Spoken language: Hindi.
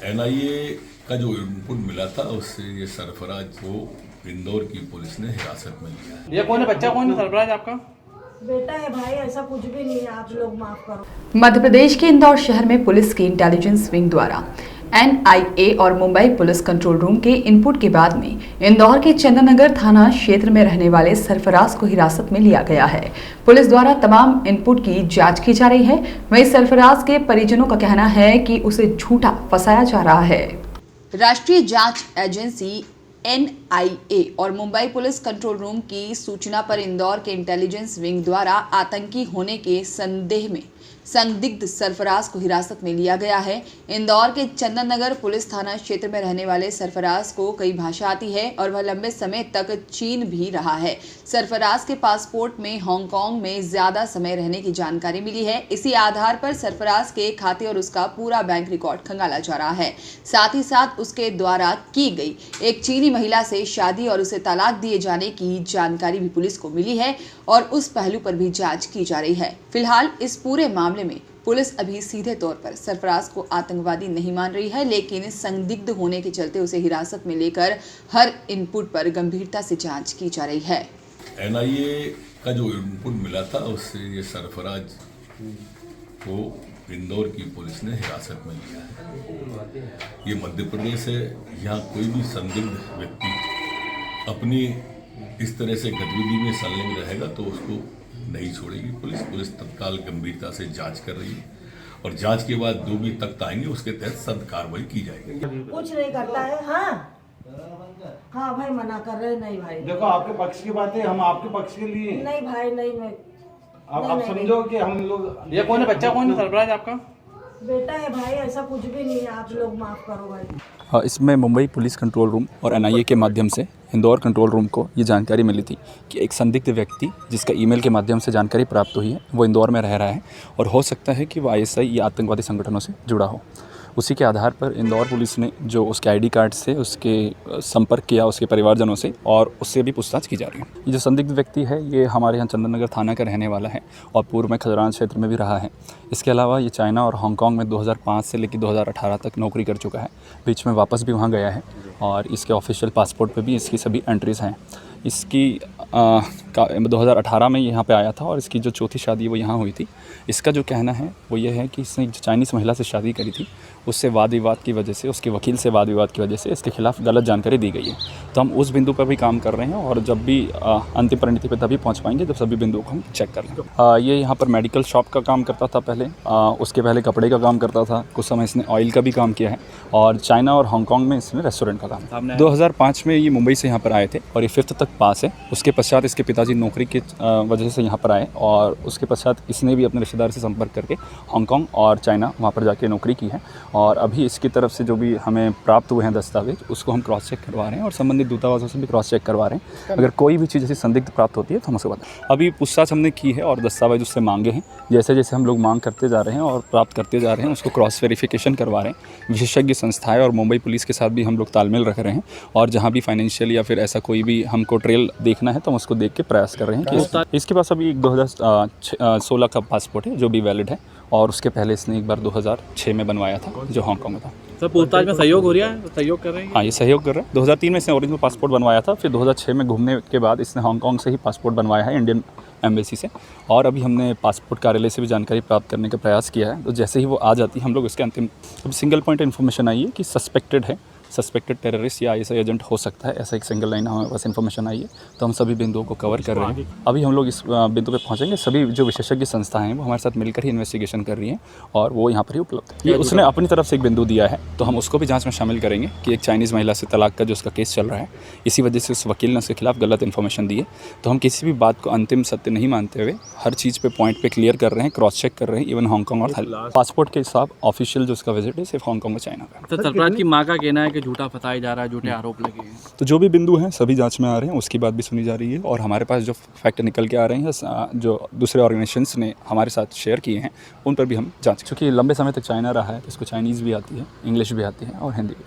एनआईए का जो इनपुट मिला था उससे ये सरफराज को इंदौर की पुलिस ने हिरासत में लिया है। ये कौन है? बच्चा कौन है? सरफराज आपका बेटा है भाई, ऐसा कुछ भी नहीं है, आप लोग माफ करो। मध्य प्रदेश के इंदौर शहर में पुलिस की इंटेलिजेंस विंग द्वारा एनआईए और मुंबई पुलिस कंट्रोल रूम के इनपुट के बाद में इंदौर के चंदननगर थाना क्षेत्र में रहने वाले सरफराज को हिरासत में लिया गया है। पुलिस द्वारा तमाम इनपुट की जांच की जा रही है। वहीं सरफराज के परिजनों का कहना है कि उसे झूठा फंसाया जा रहा है। राष्ट्रीय जांच एजेंसी एनआईए और मुंबई पुलिस कंट्रोल रूम की सूचना पर इंदौर के इंटेलिजेंस विंग द्वारा आतंकी होने के संदेह में संदिग्ध सरफराज को हिरासत में लिया गया है। इंदौर के चंदननगर पुलिस थाना क्षेत्र में रहने वाले सरफराज को कई भाषा आती है और वह लंबे समय तक चीन भी रहा है। सरफराज के पासपोर्ट में हांगकांग में ज्यादा समय रहने की जानकारी मिली है। इसी आधार पर सरफराज के खाते और उसका पूरा बैंक रिकॉर्ड खंगाला जा रहा है। साथ ही साथ उसके द्वारा की गई एक चीनी महिला से शादी और उसे तलाक दिए जाने की जानकारी भी पुलिस को मिली है और उस पहलू पर भी जांच की जा रही है। फिलहाल इस पूरे मामले में पुलिस अभी सीधे तौर पर सरफराज को आतंकवादी नहीं मान रही है, लेकिन संदिग्ध होने के चलते उसे हिरासत में लेकर हर इनपुट पर गंभीरता से जांच की जा रही है। एनआईए का जो इनपुट मिला था उससे ये सरफराज को इंदौर की पुलिस ने हिरासत में लिया है। ये मध्य प्रदेश है, यहाँ कोई भी संदिग्ध व्यक्ति अपनी इस तरह से गतिविधि में संलग्न रहेगा तो उसको नहीं छोड़ेगी पुलिस तत्काल गंभीरता से जांच कर रही है और जांच के बाद जो भी तथ्य आएंगे उसके तहत सख्त कार्रवाई की जाएगी। कुछ नहीं करता है। हाँ भाई, मना कर रहे नहीं भाई। देखो, आपके पक्ष की बात है, हम आपके पक्ष के लिए नहीं भाई, नहीं मैं आप समझो कि हम लोग। ये कौन है? बच्चा कौन है? सरफराज आपका बेटा है भाई, ऐसा कुछ भी नहीं है, आप लोग माफ करो भाई। इसमें मुंबई पुलिस कंट्रोल रूम और एनआईए के माध्यम से इंदौर कंट्रोल रूम को ये जानकारी मिली थी कि एक संदिग्ध व्यक्ति जिसका ईमेल के माध्यम से जानकारी प्राप्त हुई है वो इंदौर में रह रहा है और हो सकता है कि वो आईएसआई या आतंकवादी संगठनों से जुड़ा हो। उसी के आधार पर इंदौर पुलिस ने जो उसके आईडी कार्ड से उसके संपर्क किया उसके परिवारजनों से और उससे भी पूछताछ की जा रही है। ये जो संदिग्ध व्यक्ति है ये हमारे यहाँ चंदननगर थाना का रहने वाला है और पूर्व में खजरान क्षेत्र में भी रहा है। इसके अलावा ये चाइना और हांगकांग में 2005 से लेकर 2018 तक नौकरी कर चुका है। बीच में वापस भी वहाँ गया है और इसके ऑफिशियल पासपोर्ट पर भी इसकी सभी एंट्रीज़ हैं। इसकी 2018 में यहाँ पे आया था और इसकी जो चौथी शादी वो यहाँ हुई थी। इसका जो कहना है वो ये है कि इसने चाइनीज़ महिला से शादी करी थी, उससे वाद विवाद की वजह से, उसके वकील से वाद विवाद की वजह से इसके खिलाफ़ गलत जानकारी दी गई है। तो हम उस बिंदु पर भी काम कर रहे हैं और जब भी अंतिम परिणति पर तभी पहुँच पाएंगे जब सभी बिंदुओं को हम चेक कर लेंगे। ये यहाँ पर मेडिकल शॉप का काम करता था पहले, उसके पहले कपड़े का काम करता था, कुछ समय इसने ऑयल का भी काम किया है और चाइना और हांगकांग में इसने रेस्टोरेंट का काम। 2005 में ये मुंबई से यहाँ पर आए थे और ये 5th तक पास है। उसके पश्चात इसके पिताजी नौकरी की वजह से यहाँ पर आए और उसके पश्चात इसने भी अपने रिश्तेदार से संपर्क करके हांगकांग और चाइना वहाँ पर जाके नौकरी की है और अभी इसकी तरफ से जो भी हमें प्राप्त हुए हैं दस्तावेज उसको हम क्रॉस चेक करवा रहे हैं और संबंधित दूतावासों से भी क्रॉस चेक करवा रहे हैं। अगर कोई भी चीज़ ऐसी संदिग्ध प्राप्त होती है तो हम उसको बताएं। अभी पूछताछ हमने की है और दस्तावेज उससे मांगे हैं। जैसे जैसे हम लोग मांग करते जा रहे हैं और प्राप्त करते जा रहे हैं उसको क्रॉस वेरिफिकेशन करवा रहे हैं। विशेषज्ञ संस्थाएं और मुंबई पुलिस के साथ भी हम लोग तालमेल रख रहे हैं और जहाँ भी फाइनेंशियल या फिर ऐसा कोई भी हमको ट्रेल देखना है तो हम उसको देख के प्रयास कर रहे हैं कि इसके पास अभी 2016 का पासपोर्ट है जो भी वैलिड है और उसके पहले इसने एक बार 2006 में बनवाया था जो हांगकांग में था। सर पूछताछ में सहयोग हो रहा है? सहयोग कर रहे हैं? हाँ, ये सहयोग कर रहा है। 2003 में इसने ओरिजिनल पासपोर्ट बनवाया था, फिर 2006 में घूमने के बाद इसने हांगकांग से ही पासपोर्ट बनवाया है इंडियन एम्बेसी से और अभी हमने पासपोर्ट कार्यालय से भी जानकारी प्राप्त करने का प्रयास किया है। तो जैसे ही वो आ जाती है हम लोग इसके अंतिम अभी सिंगल पॉइंट इन्फॉर्मेशन आई है कि सस्पेक्टेड टेररिस्ट या आईएसआई एजेंट हो सकता है, ऐसा एक सिंगल लाइन हमारे पास इन्फॉर्मेशन आई है। तो हम सभी बिंदुओं को कवर कर रहे हैं। अभी हम लोग इस बिंदु पे पहुंचेंगे। सभी जो विशेषज्ञ संस्थाएं हैं वो हमारे साथ मिलकर ही इन्वेस्टिगेशन कर रही हैं और वो यहाँ पर ही उपलब्ध है। ये उसने अपनी तरफ से एक बिंदु दिया है तो हम उसको भी जांच में शामिल करेंगे कि एक चाइनीज़ महिला से तलाक का जो उसका केस चल रहा है, इसी वजह से उस वकील ने उसके खिलाफ गलत इन्फॉर्मेशन दी है। तो हम किसी भी बात को अंतिम सत्य नहीं मानते हुए हर चीज़ पे पॉइंट पे क्लियर कर रहे हैं, क्रॉस चेक कर रहे हैं। इवन हांगकांग और पासपोर्ट के हिसाब ऑफिशियल जो उसका विजिट है सिर्फ हांगकांग और चाइना का। तो सरफराज की माँ का कहना है कि झूठा फंसाया जा रहा है, झूठे आरोप लगे हैं। तो जो भी बिंदु हैं सभी जांच में आ रहे हैं, उसकी बात भी सुनी जा रही है और हमारे पास जो फैक्ट निकल के आ रहे हैं जो दूसरे ऑर्गेनाइजेशंस ने हमारे साथ शेयर किए हैं उन पर भी हम जांच, क्योंकि लंबे समय तक चाइना रहा है तो इसको चाइनीज़ भी आती है, इंग्लिश भी आती है और हिंदी भी।